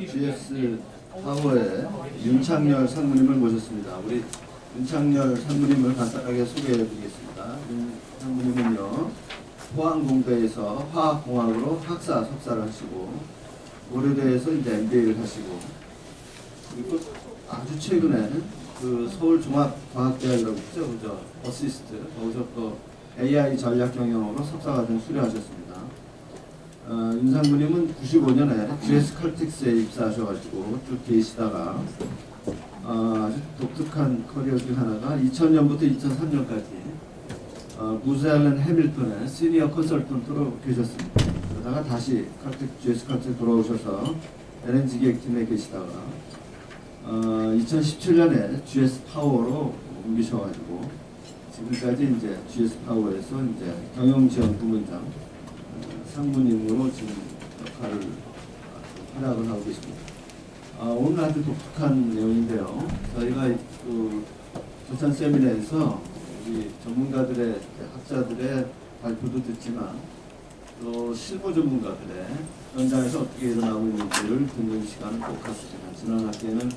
GS 파워의 윤창열 상무님을 모셨습니다. 우리 윤창열 상무님을 간단하게 소개해드리겠습니다. 윤 상무님은요, 포항공대에서 화학공학으로 학사, 석사를 하시고, 고려대에서 이제 MBA를 하시고, 그리고 아주 최근에 그 서울종합과학대학이라고 있죠, 그죠? 어시스트, 거기서 또 AI 전략 경영으로 석사과정 수료하셨습니다. 윤 상무님은 95년에 GS 칼텍스에 입사하셔가지고 쭉 계시다가 아주 독특한 커리어 중 하나가 2000년부터 2003년까지 부스 앨런 해밀턴의 시니어 컨설턴트로 계셨습니다. 그러다가 다시 GS 칼텍스 돌아오셔서 LNG 기획팀에 계시다가 2017년에 GS 파워로 옮기셔가지고 지금까지 이제 GS 파워에서 이제 경영지원 부문장 상무님으로 지금 역할을 활약을 하고 계십니다. 오늘 아주 독특한 내용인데요. 저희가 그 부산 세미나에서 우리 전문가들의 학자들의 발표도 듣지만 또 실무 전문가들의 현장에서 어떻게 일어나고 있는지를 듣는 시간을 꼭 갖습니다. 지난 학기에는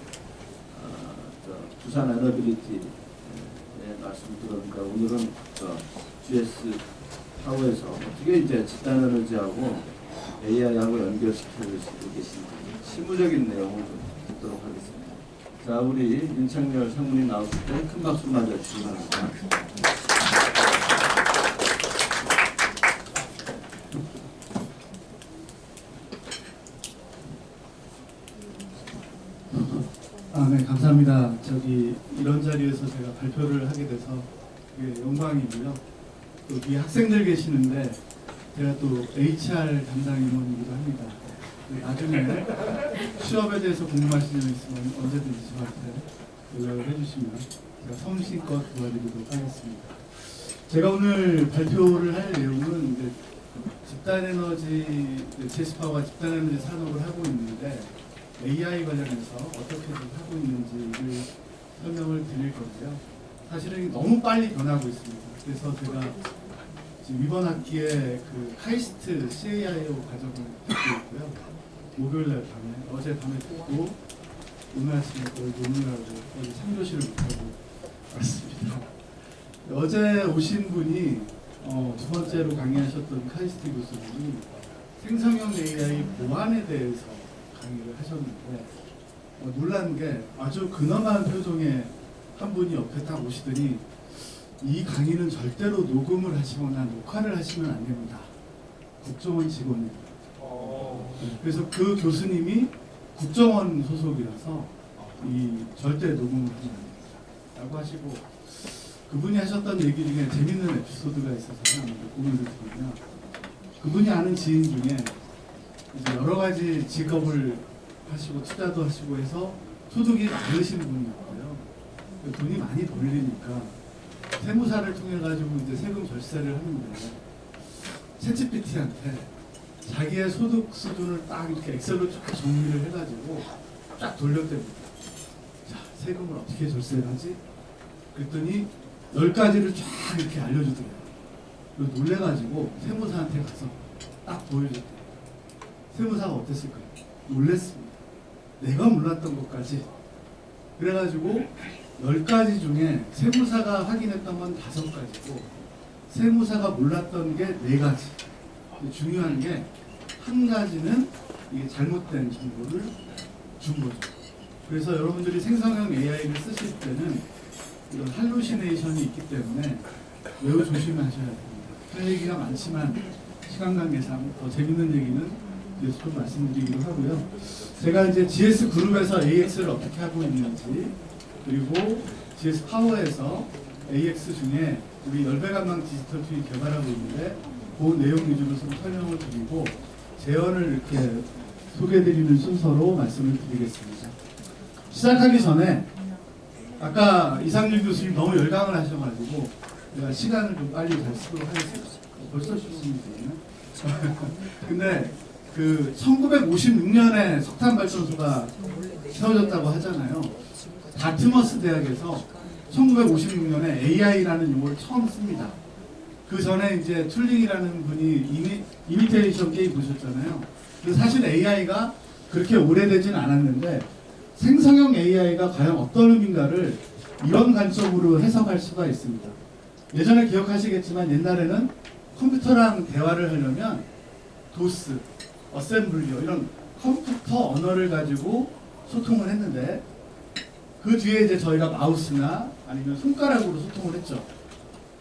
부산 에너빌리티의 말씀을 들었는데 오늘은 GS 파워에서 어떻게 이제 집단 에너지하고 AI하고 연결시키고 계신지 실무적인 내용을 좀 듣도록 하겠습니다. 자, 우리 윤창열 상무님 나오실 때 큰 박수 맞아주시기 바랍니다. 네, 감사합니다. 이런 자리에서 제가 발표를 하게 돼서 되게 영광이고요. 또 여기 학생들 계시는데 제가 또 HR 담당 임원이기도 합니다. 나중에 취업에 대해서 궁금하신 점 있으면 언제든지 저한테 연락을 해주시면 제가 성심껏 도와드리도록 하겠습니다. 제가 오늘 발표를 할 내용은 이제 집단에너지, GS파워가 집단에너지 산업을 하고 있는데 AI 관련해서 어떻게 하고 있는지를 설명을 드릴 건데요. 사실은 너무 빨리 변하고 있습니다. 그래서 제가 지금 이번 학기에 그 카이스트 CAIO 과정을 듣고 있고요. 목요일날 밤에, 어제 밤에 듣고 오늘 아침에 거의 논문하고 어제 3교시를 못하고 왔습니다. 어제 오신 분이 두 번째로 강의하셨던 카이스트 교수님이 생성형 AI 보안에 대해서 강의를 하셨는데 놀란 게 아주 근엄한 표정의 한 분이 옆에 딱 오시더니 이 강의는 절대로 녹음을 하시거나 녹화를 하시면 안 됩니다. 국정원 직원입니다. 그래서 그 교수님이 국정원 소속이라서 절대 녹음을 하면 안 됩니다. 라고 하시고 그분이 하셨던 얘기 중에 재밌는 에피소드가 있어서 하나 공유를 드리면 그분이 아는 지인 중에 이제 여러 가지 직업을 하시고 투자도 하시고 해서 소득이 많으신 분이었고요. 돈이 많이 벌리니까 세무사를 통해 가지고 이제 세금 절세를 하는데 챗GPT한테 자기의 소득 수준을 딱 이렇게 엑셀로 쫙 정리를 해가지고 쫙 돌렸답니다. 자, 세금을 어떻게 절세를 하지? 그랬더니 10가지를 쫙 이렇게 알려주더래요. 그리고 놀래가지고 세무사한테 가서 딱 보여줬대요. 세무사가 어땠을까요? 놀랬습니다. 내가 몰랐던 것까지. 그래가지고 10가지 중에 세무사가 확인했던 건 5가지고 세무사가 몰랐던 게 4가지. 중요한 게 한 가지는 이게 잘못된 정보를 준 거죠. 그래서 여러분들이 생성형 AI를 쓰실 때는 이런 할루시네이션이 있기 때문에 매우 조심하셔야 됩니다. 할 얘기가 많지만 시간 관계상 더 재밌는 얘기는 뒤에서 좀 말씀드리기로 하고요. 제가 이제 GS 그룹에서 AX를 어떻게 하고 있는지 그리고 GS 파워에서 AX 중에 우리 열배관망 디지털 트윈 개발하고 있는데 그 내용 위주로 좀 설명을 드리고 재현을 이렇게 소개해드리는 순서로 말씀을 드리겠습니다. 시작하기 전에 아까 이상률 교수님 너무 열강을 하셔가지고 제가 시간을 좀 빨리 잘 쓰도록 하겠습니다. 벌써 실수는 되나? 근데 그 1956년에 석탄 발전소가 세워졌다고 하잖아요. 다트머스 대학에서 1956년에 AI라는 용어를 처음 씁니다. 그 전에 이제 툴링이라는 분이 이미테이션 게임 보셨잖아요. 근데 사실 AI가 그렇게 오래되진 않았는데 생성형 AI가 과연 어떤 의미인가를 이런 관점으로 해석할 수가 있습니다. 예전에 기억하시겠지만 옛날에는 컴퓨터랑 대화를 하려면 도스, 어셈블리어 이런 컴퓨터 언어를 가지고 소통을 했는데 그 뒤에 이제 저희가 마우스나 아니면 손가락으로 소통을 했죠.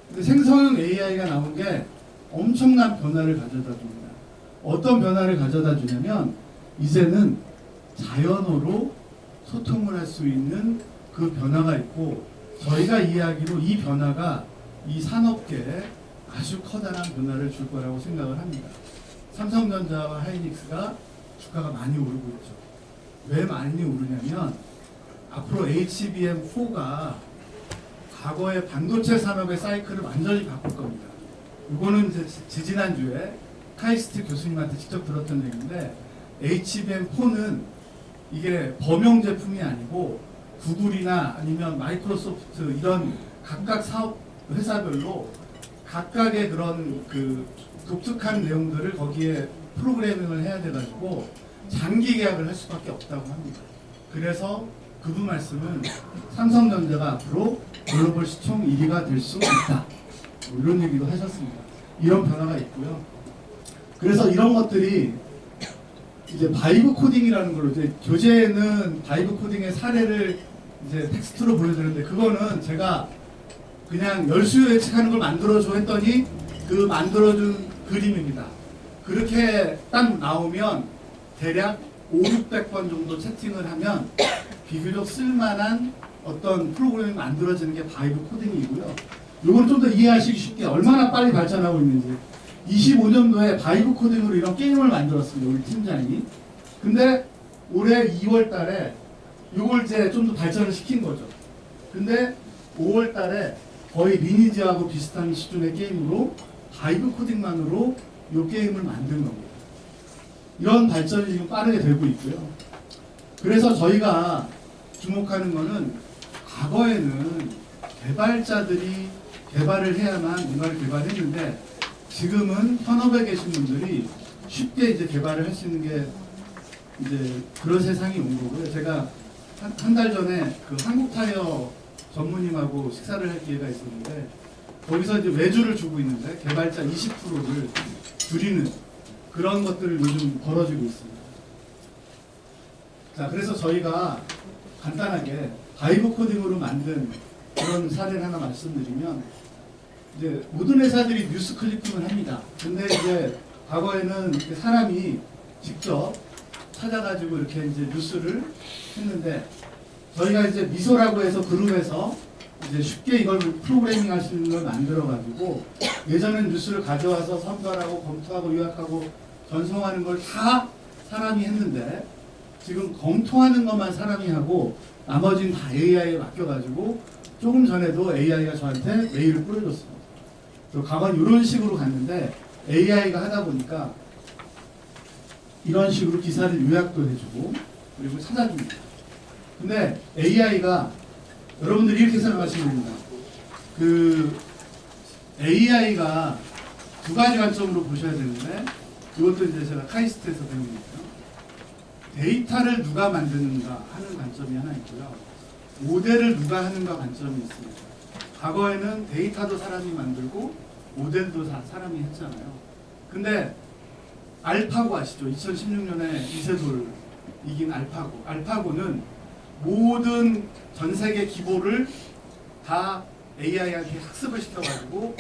근데 생성형 AI가 나온 게 엄청난 변화를 가져다 줍니다. 어떤 변화를 가져다 주냐면 이제는 자연어로 소통을 할 수 있는 그 변화가 있고 저희가 이야기로 이 변화가 이 산업계에 아주 커다란 변화를 줄 거라고 생각을 합니다. 삼성전자와 하이닉스가 주가가 많이 오르고 있죠. 왜 많이 오르냐면 앞으로 HBM4가 과거의 반도체 산업의 사이클을 완전히 바꿀 겁니다. 이거는 지지난주에 카이스트 교수님한테 직접 들었던 얘기인데 HBM4는 이게 범용 제품이 아니고 구글이나 아니면 마이크로소프트 이런 각각 사업 회사별로 각각의 그런 그 독특한 내용들을 거기에 프로그래밍을 해야 돼가지고 장기 계약을 할 수밖에 없다고 합니다. 그래서 그분 말씀은 삼성전자가 앞으로 글로벌 시총 1위가 될 수 있다. 뭐 이런 얘기도 하셨습니다. 이런 변화가 있고요. 그래서 이런 것들이 이제 바이브 코딩이라는 걸로 이제 교재에는 바이브 코딩의 사례를 이제 텍스트로 보여드렸는데 그거는 제가 그냥 열수 예측하는 걸 만들어줘 했더니 그 만들어준 그림입니다. 그렇게 딱 나오면 대략 500-600번 정도 채팅을 하면 비교적 쓸만한 어떤 프로그램이 만들어지는 게 바이브 코딩이고요. 이건 좀 더 이해하시기 쉽게 얼마나 빨리 발전하고 있는지 25년도에 바이브 코딩으로 이런 게임을 만들었습니다. 우리 팀장이. 근데 올해 2월 달에 이걸 이제 좀 더 발전을 시킨 거죠. 근데 5월 달에 거의 리니지하고 비슷한 수준의 게임으로 바이브 코딩만으로 이 게임을 만든 겁니다. 이런 발전이 지금 빠르게 되고 있고요. 그래서 저희가 주목하는 거는 과거에는 개발자들이 개발을 해야만 뭔가를 개발했는데 지금은 현업에 계신 분들이 쉽게 이제 개발을 할 수 있는 게 이제 그런 세상이 온 거고요. 제가 한 달 전에 그 한국타이어 전무님하고 식사를 할 기회가 있었는데 거기서 이제 외주를 주고 있는데 개발자 20%를 줄이는 그런 것들을 요즘 벌어지고 있습니다. 자, 그래서 저희가 간단하게 바이브 코딩으로 만든 그런 사례를 하나 말씀드리면 이제 모든 회사들이 뉴스 클리핑을 합니다. 근데 이제 과거에는 이렇게 사람이 직접 찾아가지고 이렇게 이제 뉴스를 했는데 저희가 이제 미소라고 해서 그룹에서 이제 쉽게 이걸 프로그래밍 할 수 있는 걸 만들어가지고 예전엔 뉴스를 가져와서 선별하고 검토하고 요약하고 전송하는 걸 다 사람이 했는데 지금 검토하는 것만 사람이 하고 나머지는 다 AI에 맡겨가지고 조금 전에도 AI가 저한테 메일을 뿌려줬습니다. 가만 이런 식으로 갔는데 AI가 하다 보니까 이런 식으로 기사를 요약도 해주고 그리고 찾아줍니다. 근데 AI가 여러분들이 이렇게 생각하시면 됩니다. 그 AI가 두 가지 관점으로 보셔야 되는데 이것도 이제 제가 카이스트에서 배운 거예요. 데이터를 누가 만드는가 하는 관점이 하나 있고요. 모델을 누가 하는가 관점이 있습니다. 과거에는 데이터도 사람이 만들고 모델도 사람이 했잖아요. 근데 알파고 아시죠? 2016년에 이세돌 이긴 알파고. 알파고는 모든 전 세계 기보를 다 AI한테 학습을 시켜가지고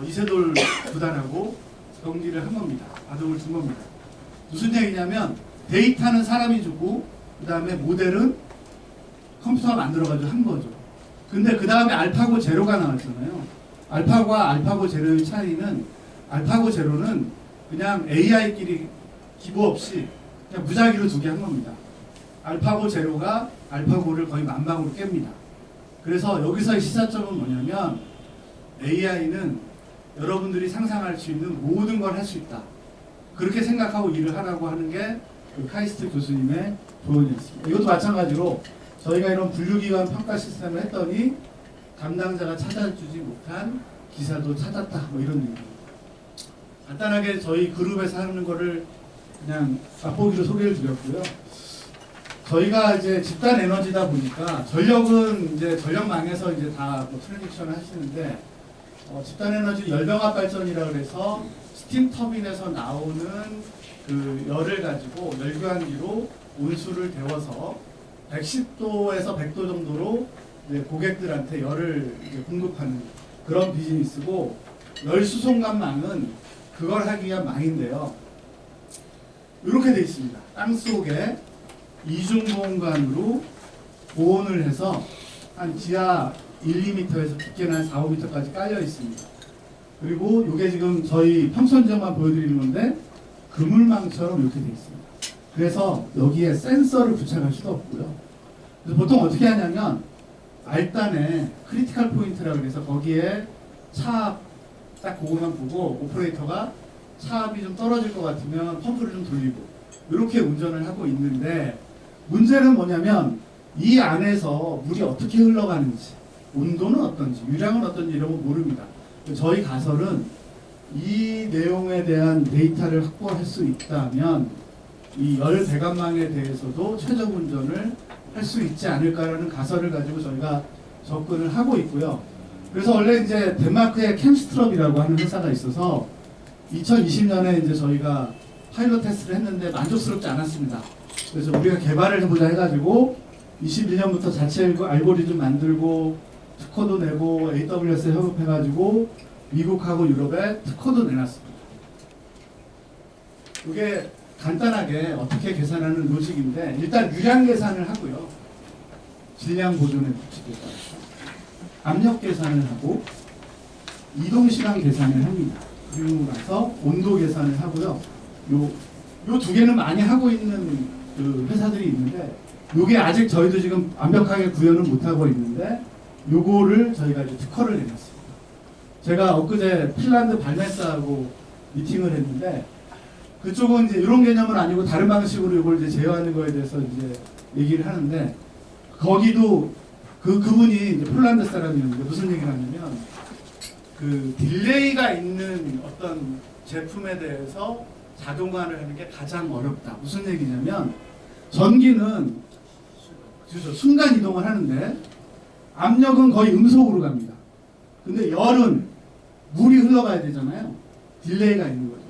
이세돌 구단하고 경기를 한 겁니다. 바둑을 둔 겁니다. 무슨 얘기냐면 데이터는 사람이 주고 그 다음에 모델은 컴퓨터가 만들어가지고 한 거죠. 근데 그 다음에 알파고 제로가 나왔잖아요. 알파고와 알파고 제로의 차이는 알파고 제로는 그냥 AI끼리 기보 없이 그냥 무작위로 두게 한 겁니다. 알파고 제로가 알파고를 거의 만방으로 깹니다. 그래서 여기서의 시사점은 뭐냐면 AI는 여러분들이 상상할 수 있는 모든 걸 할 수 있다. 그렇게 생각하고 일을 하라고 하는 게 그 카이스트 교수님의 조언이었습니다. 이것도 마찬가지로 저희가 이런 분류기관 평가 시스템을 했더니 담당자가 찾아주지 못한 기사도 찾았다. 뭐 이런 얘기. 간단하게 저희 그룹에서 하는 거를 그냥 맛보기로 소개를 드렸고요. 저희가 이제 집단 에너지다 보니까 전력은 이제 전력망에서 이제 다뭐 트랜지션을 하시는데 집단 에너지 열병합 발전이라고 해서 스팀 터빈에서 나오는 그 열을 가지고 열교환기로 온수를 데워서 110도에서 100도 정도로 이제 고객들한테 열을 이제 공급하는 그런 비즈니스고, 열수송관망은 그걸 하기 위한 망인데요. 이렇게 돼 있습니다. 땅 속에 이중보온관으로 보온을 해서 한 지하 1, 2m에서 깊게는 한 4, 5m까지 깔려 있습니다. 그리고 이게 지금 저희 평선지역만 보여드리는 건데 그물망처럼 이렇게 돼 있습니다. 그래서 여기에 센서를 부착할 수도 없고요. 그래서 보통 어떻게 하냐면 알단에 크리티컬 포인트라고 해서 거기에 차압 딱 그거만 보고 오퍼레이터가 차압이 좀 떨어질 것 같으면 펌프를 좀 돌리고 이렇게 운전을 하고 있는데, 문제는 뭐냐면 이 안에서 물이 어떻게 흘러가는지, 온도는 어떤지, 유량은 어떤지 이런 거 모릅니다. 저희 가설은 이 내용에 대한 데이터를 확보할 수 있다면 이 열 배관망에 대해서도 최적 운전을 할 수 있지 않을까라는 가설을 가지고 저희가 접근을 하고 있고요. 그래서 원래 이제 덴마크의 캠스트럽이라고 하는 회사가 있어서 2020년에 이제 저희가 파일럿 테스트를 했는데 만족스럽지 않았습니다. 그래서 우리가 개발을 해보자 해가지고 21년부터 자체 알고리즘 만들고 특허도 내고 AWS에 협업해가지고 미국하고 유럽에 특허도 내놨습니다. 이게 간단하게 어떻게 계산하는 로직인데, 일단 유량 계산을 하고요. 질량 보존의 법칙 계산, 압력 계산을 하고 이동시간 계산을 합니다. 그리고 나서 온도 계산을 하고요. 요 두 개는 많이 하고 있는 그 회사들이 있는데, 요게 아직 저희도 지금 완벽하게 구현을 못하고 있는데 요거를 저희가 이제 특허를 내놨습니다. 제가 엊그제 핀란드 발메스하고 미팅을 했는데, 그쪽은 이제 이런 개념은 아니고 다른 방식으로 이걸 이제 제어하는 거에 대해서 이제 얘기를 하는데, 거기도 그분이 이제 폴란드 사람이었는데 무슨 얘기를 하냐면, 그 딜레이가 있는 어떤 제품에 대해서 자동화를 하는 게 가장 어렵다. 무슨 얘기냐면, 전기는 순간 이동을 하는데 압력은 거의 음속으로 갑니다. 근데 열은 물이 흘러가야 되잖아요. 딜레이가 있는 거죠.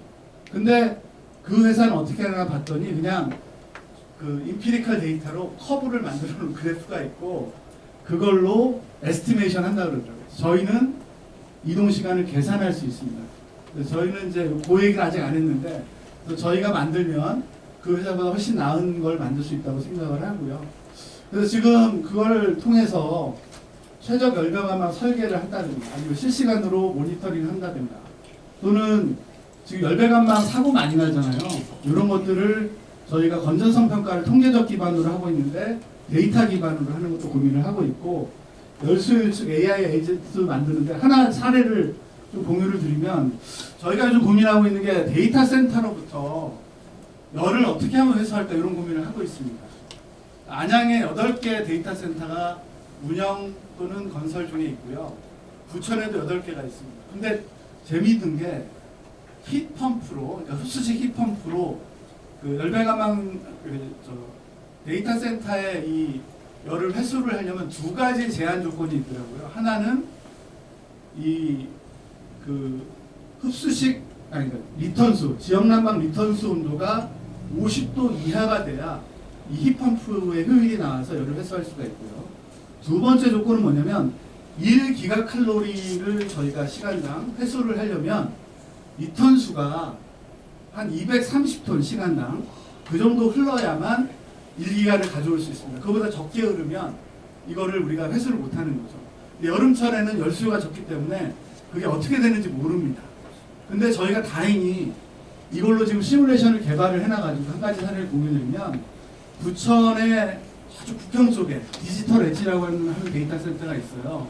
근데 그 회사는 어떻게 하나 봤더니 그냥 그 인피리컬 데이터로 커브를 만들어 놓은 그래프가 있고 그걸로 에스티메이션 한다고 그러더라고요. 저희는 이동 시간을 계산할 수 있습니다. 그래서 저희는 이제 그 얘기를 아직 안 했는데, 그래서 저희가 만들면 그 회사보다 훨씬 나은 걸 만들 수 있다고 생각을 하고요. 그래서 지금 그걸 통해서 최적 열병화망 설계를 한다든가 아니면 실시간으로 모니터링을 한다든가, 또는 지금 열배관망 사고 많이 나잖아요. 이런 것들을 저희가 건전성 평가를 통계적 기반으로 하고 있는데 데이터 기반으로 하는 것도 고민을 하고 있고, 열수일측 AI 에이전트 만드는데 하나 사례를 좀 공유를 드리면, 저희가 좀 고민하고 있는 게 데이터 센터로부터 열을 어떻게 하면 회수할까 이런 고민을 하고 있습니다. 안양에 8개 데이터 센터가 운영 또는 건설 중에 있고요. 부천에도 8개가 있습니다. 근데 재미있는 게 힙펌프로, 흡수식 힙펌프로 그 열배관망 데이터 센터에 이 열을 회수를 하려면 두 가지 제한 조건이 있더라고요. 하나는 이 그 흡수식, 아니 그러니까 리턴수, 지역난방 리턴수 온도가 50도 이하가 돼야 이 힙펌프의 효율이 나와서 열을 회수할 수가 있고요. 두 번째 조건은 뭐냐면 1기가칼로리를 저희가 시간당 회수를 하려면 리턴수가 한 230톤 시간당 그 정도 흘러야만 1기가를 가져올 수 있습니다. 그보다 적게 흐르면 이거를 우리가 회수를 못하는 거죠. 근데 여름철에는 열수요가 적기 때문에 그게 어떻게 되는지 모릅니다. 근데 저희가 다행히 이걸로 지금 시뮬레이션을 개발을 해놔가지고 한 가지 사례를 공유드리면, 부천의 아주 북경 쪽에 디지털 엣지라고 하는 데이터 센터가 있어요.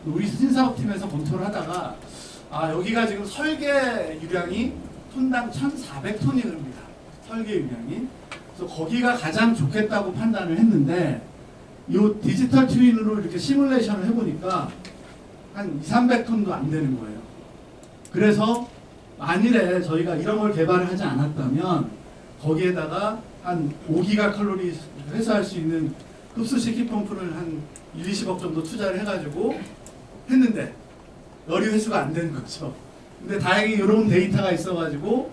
우리 신사업팀에서 검토를 하다가 여기가 지금 설계 유량이 톤당 1,400톤이 흐릅니다. 설계 유량이. 그래서 거기가 가장 좋겠다고 판단을 했는데, 이 디지털 트윈으로 이렇게 시뮬레이션을 해보니까 한 200~300톤도 안 되는 거예요. 그래서 만일에 저희가 이런 걸 개발을 하지 않았다면 거기에다가 한 5기가 칼로리 회수할 수 있는 흡수식 히펌프를 한 1, 20억 정도 투자를 해가지고 했는데 열이 회수가 안 되는 거죠. 근데 다행히 이런 데이터가 있어가지고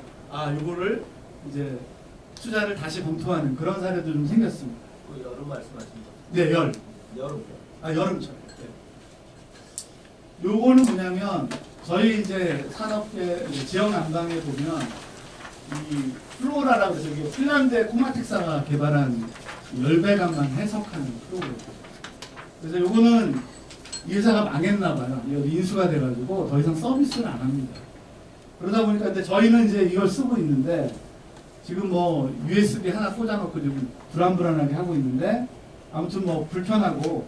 요거를 이제 투자를 다시 검토하는 그런 사례도 좀 생겼습니다. 그 여름 말씀하신 거. 네, 여름. 여름철. 네. 요거는 뭐냐면 저희 이제 산업계 지역 난방에 보면 이 플로라라고 해서 이게 핀란드의 코마텍사가 개발한 열배관만 해석하는 프로그램. 그래서 요거는 이 회사가 망했나 봐요. 이거 인수가 돼가지고 더 이상 서비스를 안 합니다. 그러다 보니까 근데 저희는 이제 이걸 쓰고 있는데 지금 뭐 USB 하나 꽂아놓고 좀 불안불안하게 하고 있는데 아무튼 뭐 불편하고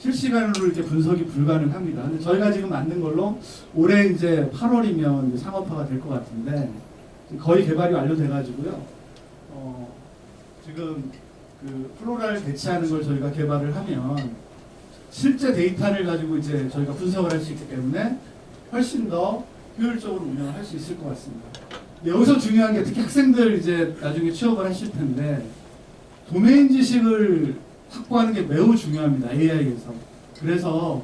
실시간으로 이렇게 분석이 불가능합니다. 근데 저희가 지금 만든 걸로 올해 이제 8월이면 이제 상업화가 될 것 같은데 거의 개발이 완료돼가지고요. 지금 그 플로라를 대체하는 걸 저희가 개발을 하면 실제 데이터를 가지고 이제 저희가 분석을 할 수 있기 때문에 훨씬 더 효율적으로 운영을 할 수 있을 것 같습니다. 여기서 중요한 게 특히 학생들 이제 나중에 취업을 하실 텐데 도메인 지식을 확보하는 게 매우 중요합니다. AI에서. 그래서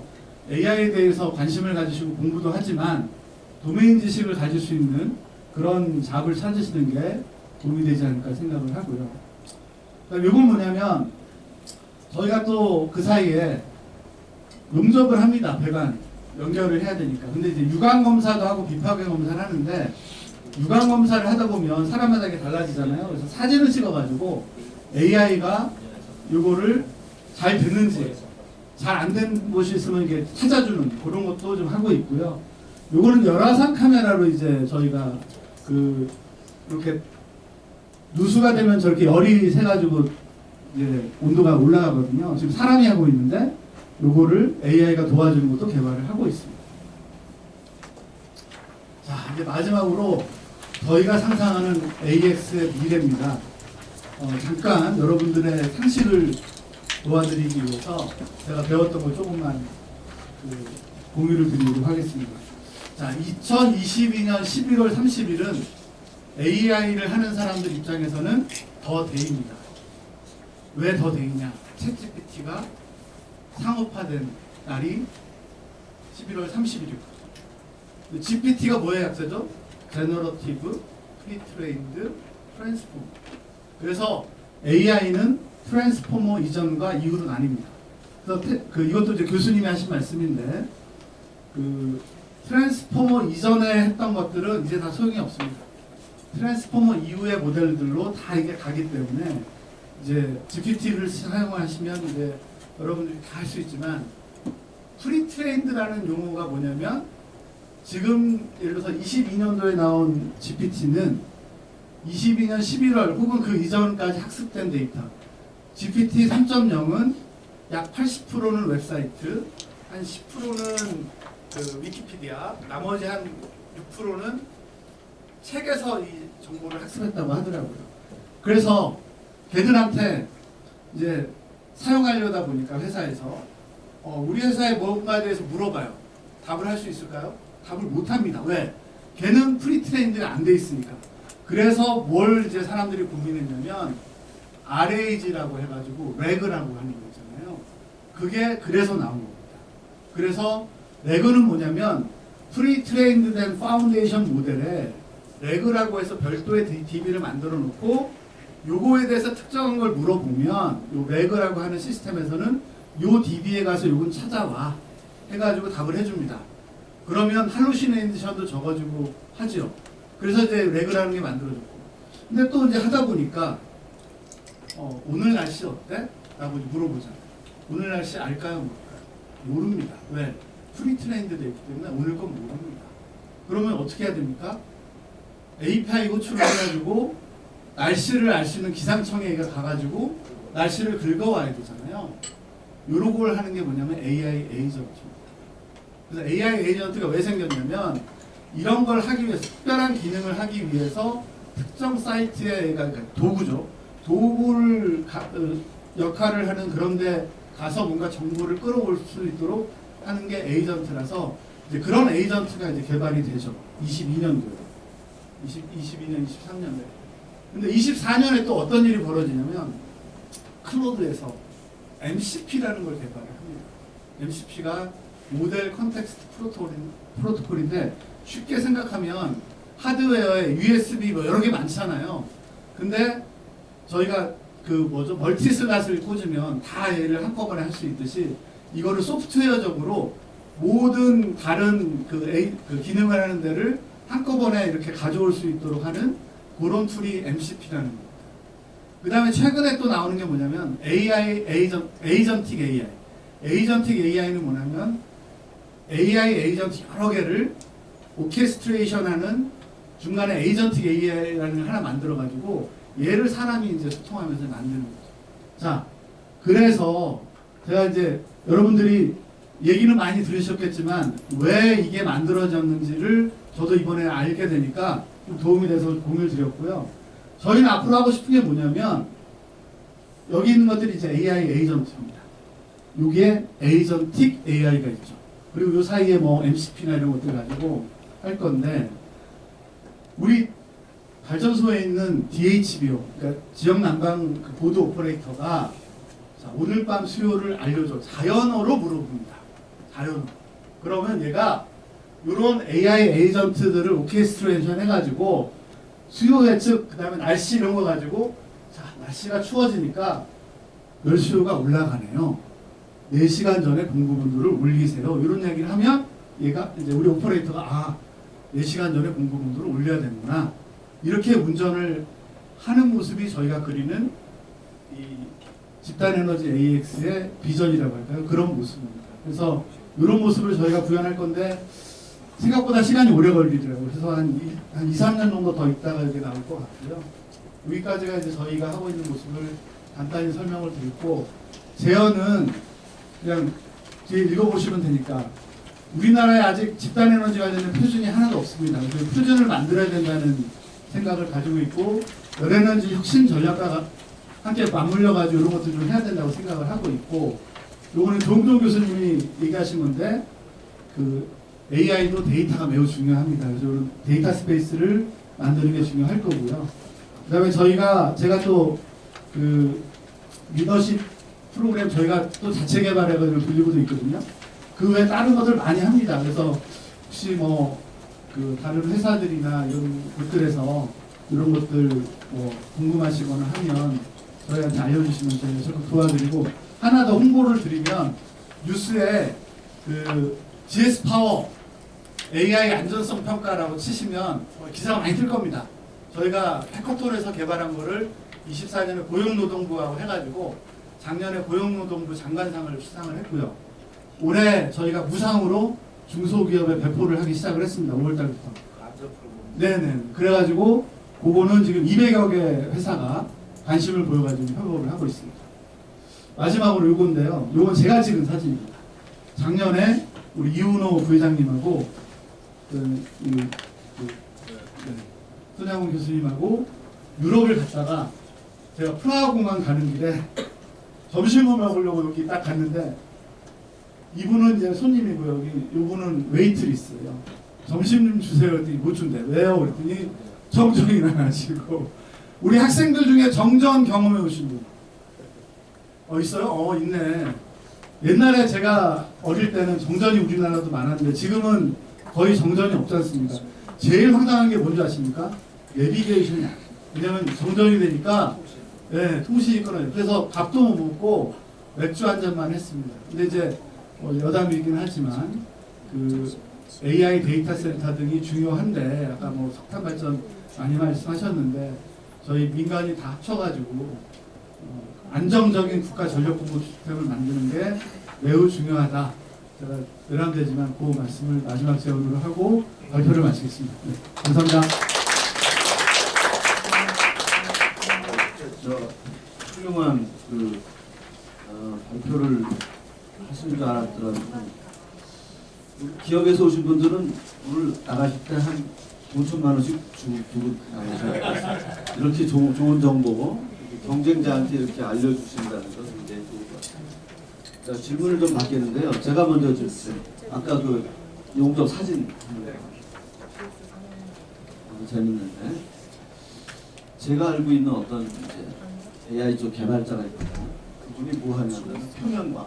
AI에 대해서 관심을 가지시고 공부도 하지만 도메인 지식을 가질 수 있는 그런 잡을 찾으시는 게 도움이 되지 않을까 생각을 하고요. 이건 뭐냐면 저희가 또 그 사이에 용접을 합니다. 배관 연결을 해야 되니까. 근데 이제 유관 검사도 하고 비파괴 검사를 하는데 유관 검사를 하다 보면 사람마다 이게 달라지잖아요. 그래서 사진을 찍어가지고 AI가 요거를 잘 됐는지 잘 안 된 곳이 있으면 이게 찾아주는 그런 것도 좀 하고 있고요. 요거는 열화상 카메라로 이제 저희가 그 이렇게 누수가 되면 저렇게 열이 새가지고 이제 온도가 올라가거든요. 지금 사람이 하고 있는데 요거를 AI가 도와주는 것도 개발을 하고 있습니다. 자, 이제 마지막으로 저희가 상상하는 AX의 미래입니다. 잠깐 여러분들의 상식을 도와드리기 위해서 제가 배웠던 걸 조금만 공유를 드리도록 하겠습니다. 자, 2022년 11월 30일은 AI를 하는 사람들 입장에서는 더 데이입니다. 왜 더 데이냐? 챗GPT가 상업화된 날이 11월 30일이고 GPT가 뭐의 약자죠? Generative Pre-trained Transformer. 그래서 AI는 트랜스포머 이전과 이후로 나뉩니다. 그래서 이것도 이제 교수님이 하신 말씀인데 트랜스포머 이전에 했던 것들은 이제 다 소용이 없습니다. 트랜스포머 이후의 모델들로 다 이게 가기 때문에 이제 GPT를 사용하시면 이제 여러분들이 다 할 수 있지만 프리트레인드라는 용어가 뭐냐면 지금 예를 들어서 22년도에 나온 GPT는 22년 11월 혹은 그 이전까지 학습된 데이터 GPT 3.0은 약 80%는 웹사이트, 한 10%는 그 위키피디아, 나머지 한 6%는 책에서 이 정보를 학습했다고 하더라고요. 그래서 걔들한테 이제 사용하려다 보니까 회사에서 우리 회사에 뭔가에 대해서 물어봐요. 답을 할 수 있을까요? 답을 못 합니다. 왜? 걔는 프리트레인드가 안 돼 있으니까. 그래서 뭘 이제 사람들이 고민했냐면 RAG라고 해가지고 래그라고 하는 거 있잖아요. 그게 그래서 나온 겁니다. 그래서 래그는 뭐냐면 프리트레인드 된 파운데이션 모델에 래그라고 해서 별도의 DB를 만들어 놓고 요거에 대해서 특정한 걸 물어보면 요 래그라고 하는 시스템에서는 요 DB에 가서 요건 찾아와 해가지고 답을 해줍니다. 그러면 할루시네이션도 적어주고 하죠. 그래서 이제 래그라는 게 만들어졌고. 근데 또 이제 하다 보니까 오늘 날씨 어때? 라고 물어보잖아요. 오늘 날씨 알까요? 모를까요? 모릅니다. 왜? 프리트레인드 되어 있기 때문에 오늘 건 모릅니다. 그러면 어떻게 해야 됩니까? API 호출을 해가지고 날씨를 알 수 있는 기상청에가 가가지고 날씨를 긁어와야 되잖아요. 요런 걸 하는 게 뭐냐면 AI 에이전트입니다. 그래서 AI 에이전트가 왜 생겼냐면 이런 걸 하기 위해서 특별한 기능을 하기 위해서 특정 사이트에 그러니까 도구죠. 도구를 역할을 하는 그런데 가서 뭔가 정보를 끌어올 수 있도록 하는 게 에이전트라서 이제 그런 에이전트가 이제 개발이 되죠. 22년도에. 22년, 23년도에. 근데 24년에 또 어떤 일이 벌어지냐면 클로드에서 MCP라는 걸 개발을 합니다. MCP가 모델 컨텍스트 프로토콜인데 쉽게 생각하면 하드웨어에 USB 뭐 여러 개 많잖아요. 근데 저희가 멀티 슬롯을 꽂으면 다 얘를 한꺼번에 할 수 있듯이 이거를 소프트웨어적으로 모든 다른 그 기능을 하는 데를 한꺼번에 이렇게 가져올 수 있도록 하는 그런 툴이 MCP라는 겁니다. 그 다음에 최근에 또 나오는 게 뭐냐면 에이전틱 AI. 에이전틱 AI는 뭐냐면 AI 에이전트 여러 개를 오케스트레이션 하는 중간에 에이전틱 AI라는 걸 하나 만들어가지고 얘를 사람이 이제 소통하면서 만드는 거죠. 자, 그래서 제가 이제 여러분들이 얘기는 많이 들으셨겠지만 왜 이게 만들어졌는지를 저도 이번에 알게 되니까 좀 도움이 돼서 공유를 드렸고요. 저희는 앞으로 하고 싶은 게 뭐냐면 여기 있는 것들이 이제 AI 에이전트입니다. 여기에 에이전틱 AI가 있죠. 그리고 이 사이에 뭐 MCP나 이런 것들 가지고 할 건데 우리 발전소에 있는 DHBO, 그러니까 지역 난방 그 보드 오퍼레이터가 자, 오늘 밤 수요를 알려줘. 자연어로 물어봅니다. 자연어. 그러면 얘가 이런 AI 에이전트들을 오케스트레이션 해가지고 수요 예측, 그 다음에 날씨 이런 거 가지고 자, 날씨가 추워지니까 열수요가 올라가네요. 4시간 전에 공급온도를 올리세요. 이런 얘기를 하면 얘가 이제 우리 오퍼레이터가 4시간 전에 공급온도를 올려야 되는구나. 이렇게 운전을 하는 모습이 저희가 그리는 이 집단에너지 AX의 비전이라고 할까요? 그런 모습입니다. 그래서 이런 모습을 저희가 구현할 건데 생각보다 시간이 오래 걸리더라고요. 그래서 한 2, 3년 정도 더 있다가 이게 나올 것 같고요. 여기까지가 이제 저희가 하고 있는 모습을 간단히 설명을 드리고 제어는 그냥 뒤에 읽어보시면 되니까 우리나라에 아직 집단에너지 관련된 표준이 하나도 없습니다. 그래서 표준을 만들어야 된다는 생각을 가지고 있고 열에너지 혁신 전략과 함께 맞물려가지고 이런 것들 좀 해야 된다고 생각을 하고 있고 요거는 조은정 교수님이 얘기하신 건데 그 AI도 데이터가 매우 중요합니다. 그래서 이런 데이터 스페이스를 만드는 게 중요할 거고요. 그 다음에 제가 또 그 리더십 프로그램 저희가 또 자체 개발해가지고 돌리고도 있거든요. 그 외에 다른 것들 많이 합니다. 그래서 혹시 뭐 그 다른 회사들이나 이런 곳들에서 이런 것들 뭐 궁금하시거나 하면 저희한테 알려주시면 저희가 적극 도와드리고 하나 더 홍보를 드리면 뉴스에 그 GS 파워 AI 안전성 평가라고 치시면 기사가 많이 뜰 겁니다. 저희가 해커톤에서 개발한 거를 24년에 고용노동부하고 해가지고 작년에 고용노동부 장관상을 수상을 했고요. 올해 저희가 무상으로 중소기업에 배포를 하기 시작을 했습니다. 5월달부터. 네네. 그래가지고 그거는 지금 200여 개 회사가 관심을 보여가지고 협업을 하고 있습니다. 마지막으로 요건데요. 요건 제가 찍은 사진입니다. 작년에 우리 이훈호 부회장님하고 손양훈 교수님하고 유럽을 갔다가 제가 프라하 공항 가는 길에 점심을 먹으려고 여기 딱 갔는데 이분은 이제 손님이고 여기 이분은 웨이트리스예요. 점심 좀 주세요. 그랬더니 못 준대. 왜요? 그랬더니 정전이 나가지고 우리 학생들 중에 정전 경험해 오신 분 있어요? 있네. 옛날에 제가 어릴 때는 정전이 우리나라도 많았는데 지금은 거의 정전이 없지 않습니까? 제일 황당한 게 뭔지 아십니까? 내비게이션이 아니에요. 왜냐면 정전이 되니까 통신이 끊어요. 그래서 밥도 못 먹고 맥주 한 잔만 했습니다. 근데 이제 여담이긴 하지만 그 AI 데이터 센터 등이 중요한데 아까 뭐 석탄 발전 많이 말씀하셨는데 저희 민간이 다 합쳐가지고 안정적인 국가 전력 공급 시스템을 만드는 게 매우 중요하다. 제가 외람되지만 그 말씀을 마지막 제언으로 하고 발표를 마치겠습니다. 네, 감사합니다. 훌륭한 발표를 하신 줄 알았더라도 기업에서 오신 분들은 오늘 나가실 때 한 5천만 원씩 주고 나가셔야 이렇게 좋은 정보 경쟁자한테 이렇게 알려주신다는 건 굉장히 좋을 것 같아요. 자, 질문을 좀 받겠는데요. 제가 먼저 드릴게요. 아까 그 용접 사진 재밌는데 제가 알고 있는 어떤 이제 AI 쪽 개발자가 있거든요. 그분이 뭐 하냐면 표면광.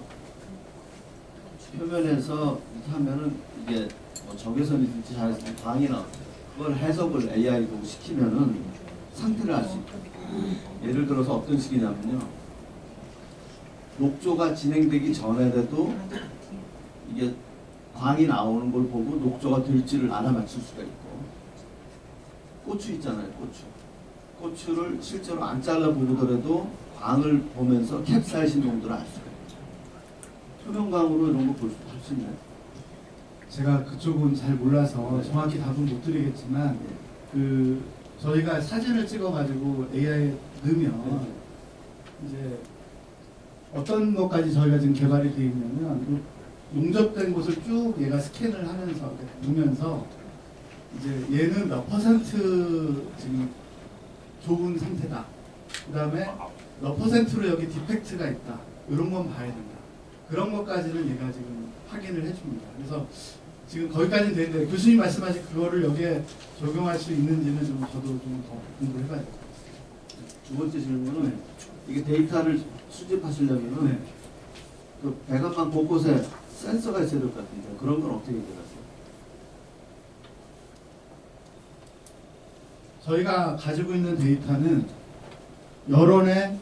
표면에서 이렇게 하면은 이게 뭐 적외선이든지 자외선 광이 나와요. 그걸 해석을 AI로 시키면은 상태를 알 수 있고. 예를 들어서 어떤 식이냐면요. 녹조가 진행되기 전에라도 이게 광이 나오는 걸 보고 녹조가 될지를 알아맞힐 수가 있고, 고추 있잖아요, 고추. 고추를 실제로 안 잘라 보더라도 광을 보면서 캡사이신 농도를 알 수가 있죠. 표면광으로 이런 거 볼 수 있나요? 제가 그쪽은 잘 몰라서 정확히 답은 못 드리겠지만 그 저희가 사진을 찍어가지고 AI에 넣으면 이제 어떤 것까지 저희가 지금 개발이 되어 있냐면 용접된 곳을 쭉 얘가 스캔을 하면서 보면서 이제 얘는 몇 퍼센트 지금 좋은 상태다. 그 다음에 몇 퍼센트로 여기 디펙트가 있다. 이런 건 봐야 된다. 그런 것까지는 얘가 지금 확인을 해줍니다. 그래서 지금 거기까지는 되는데 교수님 말씀하신 그거를 여기에 적용할 수 있는지는 좀 저도 좀 더 공부를 해봐야 될 것 같습니다. 두 번째 질문은 이게 데이터를 수집하시려면은 네. 그 배관망 곳곳에 센서가 있어야 될 것 같은데 그런 건 어떻게 해결하세요? 저희가 가지고 있는 데이터는 여론의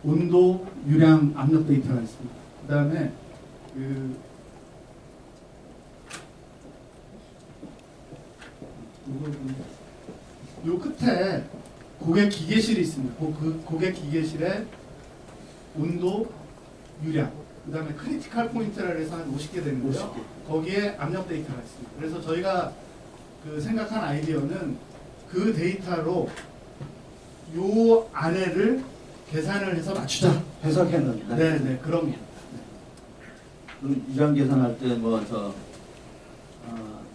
온도, 유량, 압력 데이터가 있습니다. 그 다음에 요 끝에 고객 기계실이 있습니다. 그 고객 기계실에 온도, 유량, 그 다음에 크리티컬 포인트라 해서 한 50개 되는데요. 50개. 거기에 압력 데이터가 있습니다. 그래서 저희가 그 생각한 아이디어는 그 데이터로 요 안에를 계산을 해서 맞추자. 해석해는. 네, 그럼요. 그럼 유량 계산할 때 뭐 저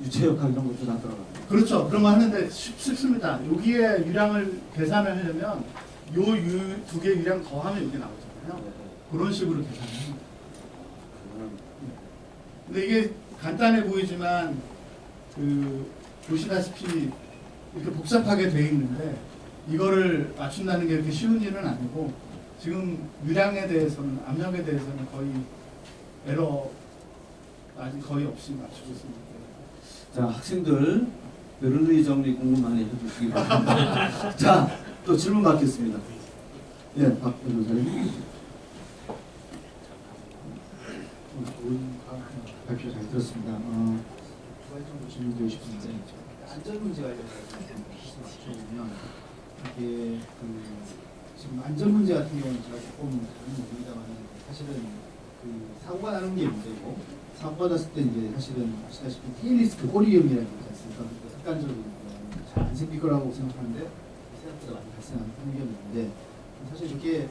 유체역학 이런 것도 다 들어가요. 그렇죠. 그런 거 하는데 쉽습니다. 여기에 유량을 계산을 하려면 요 두 개 유량 더하면 여기 나오잖아요. 그런 식으로 계산을 합니다. 근데 이게 간단해 보이지만 그 보시다시피 이렇게 복잡하게 돼 있는데 이거를 맞춘다는 게 그렇게 쉬운 일은 아니고 지금 유량에 대해서는 압력에 대해서는 거의 에러 아직 거의 없이 맞추고 있습니다. 자, 학생들 베를리 정리 공부 많이 해주시기 바랍니다. 자, 또 질문 받겠습니다. 예, 박 변호사님. 좋은 발표 잘 들었습니다. 두 가지 정도 질문드리고 싶은데 안전 문제 관련해서 맞춰보면 이게 지금 안전 문제 같은 경우는 제가 조금 잘 모릅니다만 사실은 그 사고가 나는 게 문제고 사고가 났을 때 이제 사실은 아시다시피 테일 리스크 꼬리 위험이라는 게 있지 않습니까? 습관적으로 잘 안 생길 거라고 생각하는데 생각보다 많이 발생하는 위험인데 사실 이렇게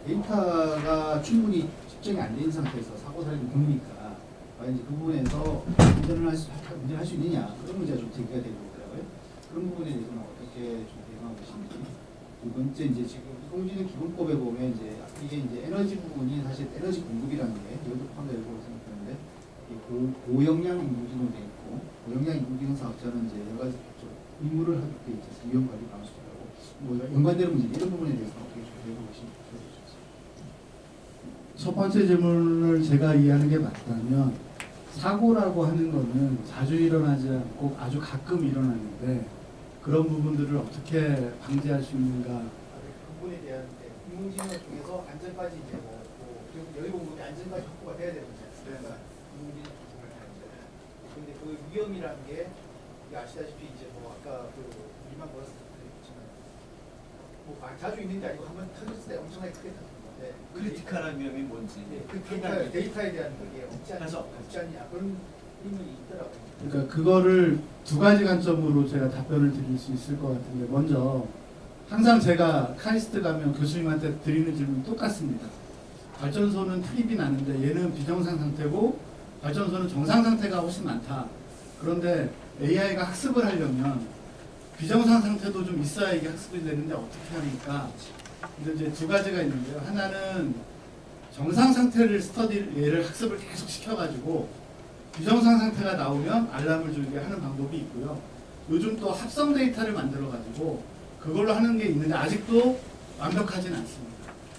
데이터가 충분히 측정이 안 된 상태에서 사고 사례를 보니까 과연 이제 그 부분에서 운전을 할 수 있느냐 그런 문제가 좀 제기가 되고 있더라고요. 그런 부분에 대해서는 어떻게 좀 대응하고 계신지. 두 번째 이제 지금 공진의 기본법에 보면 이제 이게 이제 에너지 부분이 사실 에너지 공급이라는 게 이것도 포함되고 생각하는데 고용량 인공지능도 돼 있고 고용량 인공지능 사업자는 이제 여러 가지 의무를 하게 돼 있죠. 위험 관리 감수라고 뭐 연관되는 문제 이런 부분에 대해서 어떻게 좀 대응하고 계신지. 첫 번째 질문을 제가 이해하는 게 맞다면 사고라고 하는 거는 자주 일어나지 않고 아주 가끔 일어나는데 그런 부분들을 어떻게 방지할 수 있는가. 그 부분에 대한 인공지능 중에서 안전까지 이제 여기 보면 안전까지 확보가 돼야 되는 거지 않습니까? 인공지능 조성을 하는데 근데 그 위험이라는 게 아시다시피 이제 뭐 아까 그 우리만 벌었을 때 있지만 뭐 자주 있는 게 아니고 한번 터졌을 때 엄청나게 크게 터졌는데 크리티컬한 위험이 뭔지. 그 데이터에 대한 그게 없지 않냐 그런 힘이 있더라고요. 그러니까 그거를 두 가지 관점으로 제가 답변을 드릴 수 있을 것 같은데 먼저 항상 제가 카이스트 가면 교수님한테 드리는 질문이 똑같습니다. 발전소는 트립이 나는데 얘는 비정상 상태고 발전소는 정상 상태가 훨씬 많다. 그런데 AI가 학습을 하려면 비정상 상태도 좀 있어야 이게 학습이 되는데 어떻게 합니까? 근데 이제 두 가지가 있는데요. 하나는 정상 상태를 얘를 학습을 계속 시켜가지고 비정상 상태가 나오면 알람을 주게 하는 방법이 있고요. 요즘 또 합성 데이터를 만들어가지고 그걸로 하는 게 있는데 아직도 완벽하지는 않습니다.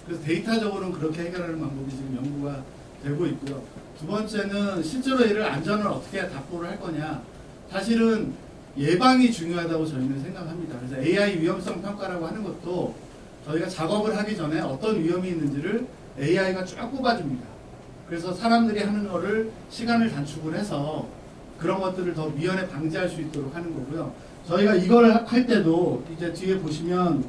그래서 데이터적으로는 그렇게 해결하는 방법이 지금 연구가 되고 있고요. 두 번째는 실제로 이를 안전을 어떻게 답보를 할 거냐. 사실은 예방이 중요하다고 저희는 생각합니다. 그래서 AI 위험성 평가라고 하는 것도 저희가 작업을 하기 전에 어떤 위험이 있는지를 AI가 쭉 뽑아줍니다. 그래서 사람들이 하는 거를 시간을 단축을 해서 그런 것들을 더 미연에 방지할 수 있도록 하는 거고요. 저희가 이걸 할 때도 이제 뒤에 보시면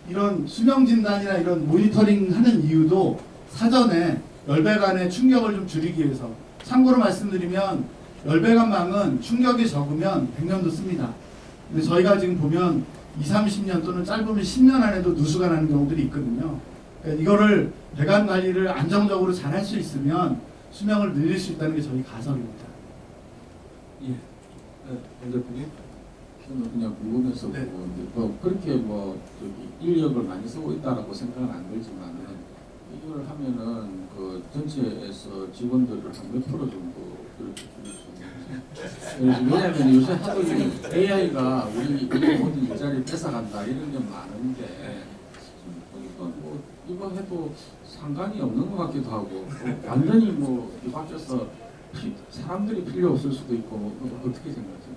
이런 수명 진단이나 이런 모니터링 하는 이유도 사전에 열배관의 충격을 좀 줄이기 위해서. 참고로 말씀드리면 열배관망은 충격이 적으면 100년도 씁니다. 근데 저희가 지금 보면 20, 30년 또는 짧으면 10년 안에도 누수가 나는 경우들이 있거든요. 그러니까 이거를 배관 관리를 안정적으로 잘 할 수 있으면 수명을 늘릴 수 있다는 게 저희 가설입니다. 예. 네, 대표님. 저는 그냥 궁금해서 네. 보고 뭐 그렇게 뭐 저기 인력을 많이 쓰고 있다라고 생각은 안 들지만 이걸 하면은 그 전체에서 직원들을 한 몇 프로 정도 그렇게 줄일 수 있는지. 왜냐하면 요새 하도 AI가 우리 모든 일자리 뺏어간다 이런 게 많은데 보니까 뭐 이거 해도 상관이 없는 것 같기도 하고 완전히 뭐 뒤바뀌어서 사람들이 필요 없을 수도 있고 뭐 어떻게 생각하세요?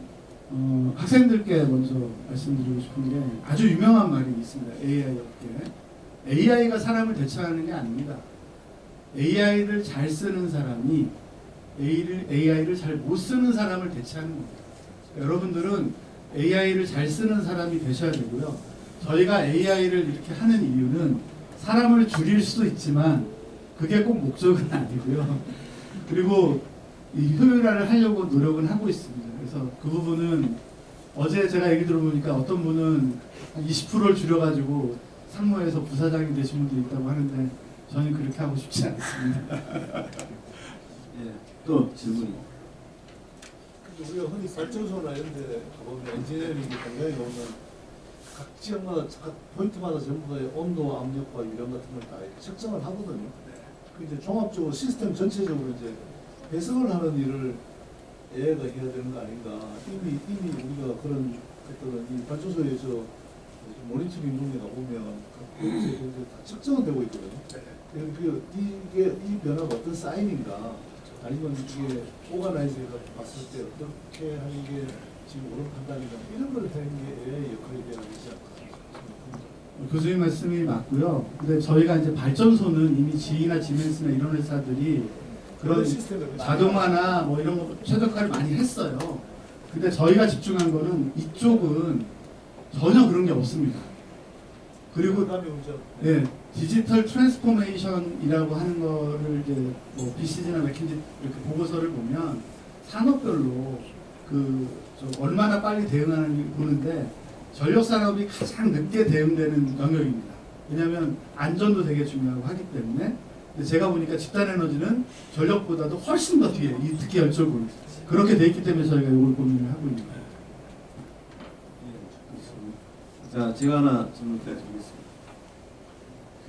학생들께 먼저 말씀드리고 싶은 게 아주 유명한 말이 있습니다. AI 업계. AI가 사람을 대체하는 게 아닙니다. AI를 잘 쓰는 사람이 AI를 잘 못 쓰는 사람을 대체하는 겁니다. 여러분들은 AI를 잘 쓰는 사람이 되셔야 되고요. 저희가 AI를 이렇게 하는 이유는 사람을 줄일 수도 있지만 그게 꼭 목적은 아니고요. 그리고 이 효율화를 하려고 노력은 하고 있습니다. 그래서 그 부분은 어제 제가 얘기 들어보니까 어떤 분은 한 20%를 줄여가지고 상무에서 부사장이 되신 분도 있다고 하는데 저는 그렇게 하고 싶지 않습니다. 예. 또 질문이. 근데 우리가 흔히 발전소나 이런 데 가보면 엔지니어링이 굉장히 보면 각 지역마다 각 포인트마다 전부 다 온도, 압력과 유량 같은 걸 다 측정을 하거든요. 그 이제 종합적으로 시스템 전체적으로 이제 배선을 하는 일을 AI가 해야 되는 거 아닌가. 이미 우리가 그런 어떤 이 발전소에서 모니터링 중에 가보면 각 포인트에 다 측정은 되고 있거든요. 이게 이 변화가 어떤 사인인가, 아니면 이게 오가나이즈가 봤을 때 어떻게 하는 게 지금 옳은 판단인가, 이런 걸 하는 게 AI 역할이 되어야 되지 않을까. 교수님 말씀이 맞고요. 근데 저희가 이제 발전소는 이미 GE나 지멘스나 이런 회사들이 그런 시스템을 자동화나 뭐 이런 거 최적화를 많이 했어요. 근데 저희가 집중한 거는 이쪽은 전혀 그런 게 없습니다. 그리고 네, 디지털 트랜스포메이션이라고 하는 거를 이제 뭐 BCG나 맥킨지 이렇게 보고서를 보면 산업별로 얼마나 빨리 대응하는지 보는데 전력 산업이 가장 늦게 대응되는 영역입니다. 왜냐하면 안전도 되게 중요하고 하기 때문에. 근데 제가 보니까 집단 에너지는 전력보다도 훨씬 더 뒤에, 특히 열적으로 그렇게 돼 있기 때문에 저희가 이걸 고민을 하고 있는 거예요. 자, 제가 하나 질문 드리겠습니다.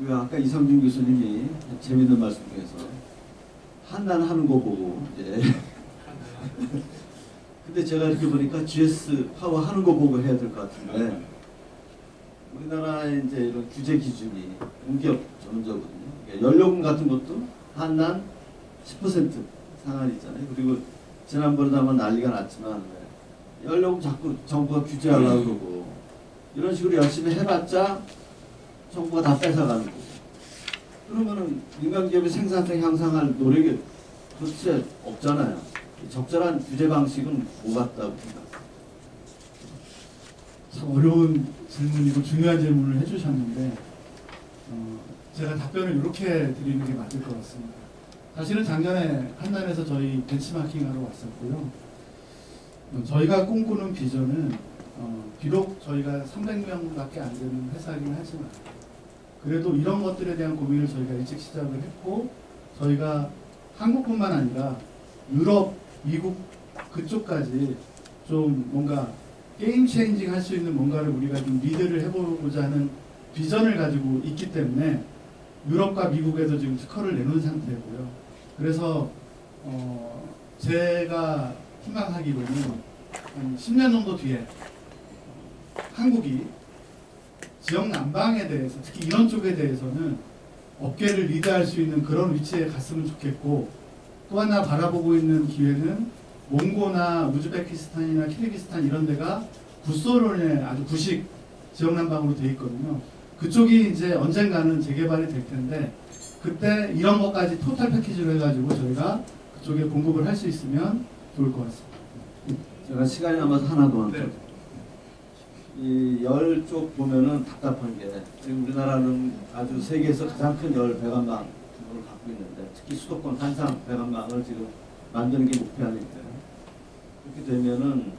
아까 이성준 교수님이 재밌는 말씀 중에서 한난 하는 거 보고 이제 근데 제가 이렇게 보니까 GS 파워 하는 거 보고 해야 될 것 같은데 우리나라의 이제 이런 규제 기준이 공기업 전문자거든요. 연료금 같은 것도 한난 10% 상한이 있잖아요. 그리고 지난번에도 한번 난리가 났지만 연료금 자꾸 정부가 규제하려고 그러고 이런 식으로 열심히 해봤자 정부가 다 뺏어가는 거고. 그러면은 민간기업의 생산성 향상할 노력이 도대체 없잖아요. 적절한 규제 방식은 뭐 같다고 생각해요? 참 어려운 질문이고 중요한 질문을 해주셨는데 제가 답변을 이렇게 드리는 게 맞을 것 같습니다. 사실은 작년에 한단에서 저희 벤치마킹하러 왔었고요. 저희가 꿈꾸는 비전은 비록 저희가 300명밖에 안 되는 회사이긴 하지만 그래도 이런 것들에 대한 고민을 저희가 일찍 시작을 했고 저희가 한국뿐만 아니라 유럽, 미국 그쪽까지 좀 뭔가 게임 체인징 할 수 있는 뭔가를 우리가 좀 리드를 해보고자 하는 비전을 가지고 있기 때문에 유럽과 미국에서 지금 특허를 내놓은 상태고요. 그래서 제가 희망하기로는 한 10년 정도 뒤에 한국이 지역 난방에 대해서 특히 이런 쪽에 대해서는 업계를 리드할 수 있는 그런 위치에 갔으면 좋겠고, 또 하나 바라보고 있는 기회는 몽고나 우즈베키스탄이나 키르기스탄 이런 데가 구소론의 아주 구식 지역 난방으로 돼 있거든요. 그쪽이 이제 언젠가는 재개발이 될 텐데 그때 이런 것까지 토탈 패키지로 해가지고 저희가 그쪽에 공급을 할 수 있으면 좋을 것 같습니다. 제가 시간이 남아서 하나 더 네. 이 열 쪽 보면은 답답한 게 지금 우리나라는 아주 세계에서 가장 큰 열 배관망을 갖고 있는데 특히 수도권 한상 배관망을 지금 만드는 게 목표 아닙니까? 그렇게 되면은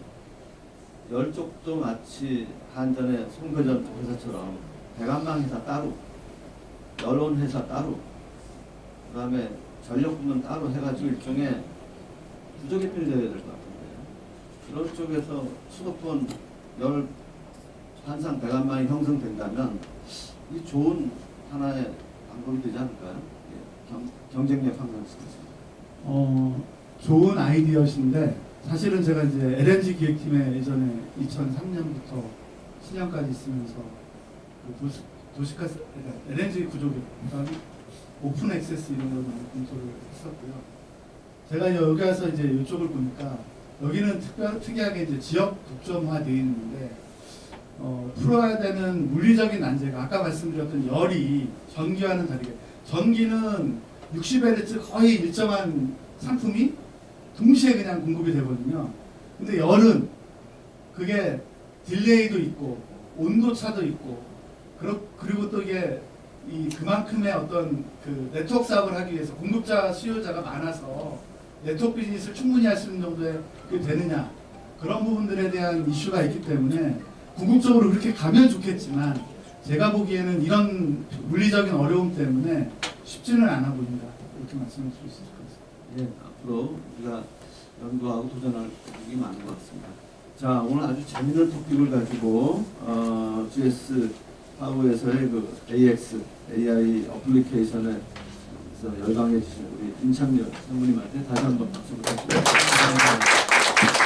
열 쪽도 마치 한전의 송배전 회사처럼 배관망 회사 따로, 여론 회사 따로, 그다음에 전력 부문 따로 해가지고 일종의 부조개편이 되어야 될 것 같은데 그런 쪽에서 수도권 열 한상 배관망이 형성된다면 이 좋은 하나의 방법이 되지 않을까요? 예, 경쟁력 향상시켜서. 좋은 아이디어신데 사실은 제가 이제 LNG 기획팀에 예전에 2003년부터 7년까지 있으면서 그 도시가스 LNG 구조개, 그다음에 오픈 액세스 이런 걸 많이 검토를 했었고요. 제가 여기 와서 이제 이쪽을 보니까 여기는 특이하게 이제 지역 독점화되어 있는데 풀어야 되는 물리적인 난제가 아까 말씀드렸던 열이 전기와는 다르게 전기는 60Hz 거의 일정한 상품이 동시에 그냥 공급이 되거든요. 근데 열은 그게 딜레이도 있고 온도 차도 있고 그리고 또 이게 그만큼의 어떤 그 네트워크 사업을 하기 위해서 공급자 수요자가 많아서 네트워크 비즈니스를 충분히 할 수 있는 정도의 그게 되느냐 그런 부분들에 대한 이슈가 있기 때문에 궁극적으로 그렇게 가면 좋겠지만 제가 보기에는 이런 물리적인 어려움 때문에 쉽지는 않아 보인다 이렇게 말씀을 드릴 수 있을 것 같습니다. 예, 앞으로 우리가 연구하고 도전할 부분이 많은 것 같습니다. 자, 오늘 아주 재미있는 토픽을 가지고 GS 파워에서의 그 AX, AI 어플리케이션에 열광해 주신 우리 임창렬 선생님한테 다시 한번 박수 부탁드립니다.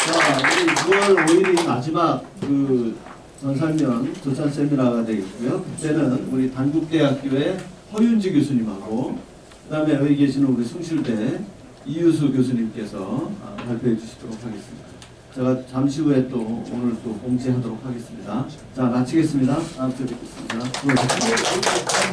자, 우리 6월 5일이 마지막 그 전산면 조찬 세미나가 되겠고요. 그때는 우리 단국대학교의 허윤지 교수님하고 그다음에 여기 계시는 우리 숭실대 이유수 교수님께서 발표해 주시도록 하겠습니다. 제가 잠시 후에 또 오늘 또 공지하도록 하겠습니다. 자, 마치겠습니다. 다음 주에 뵙겠습니다. 수고하셨습니다.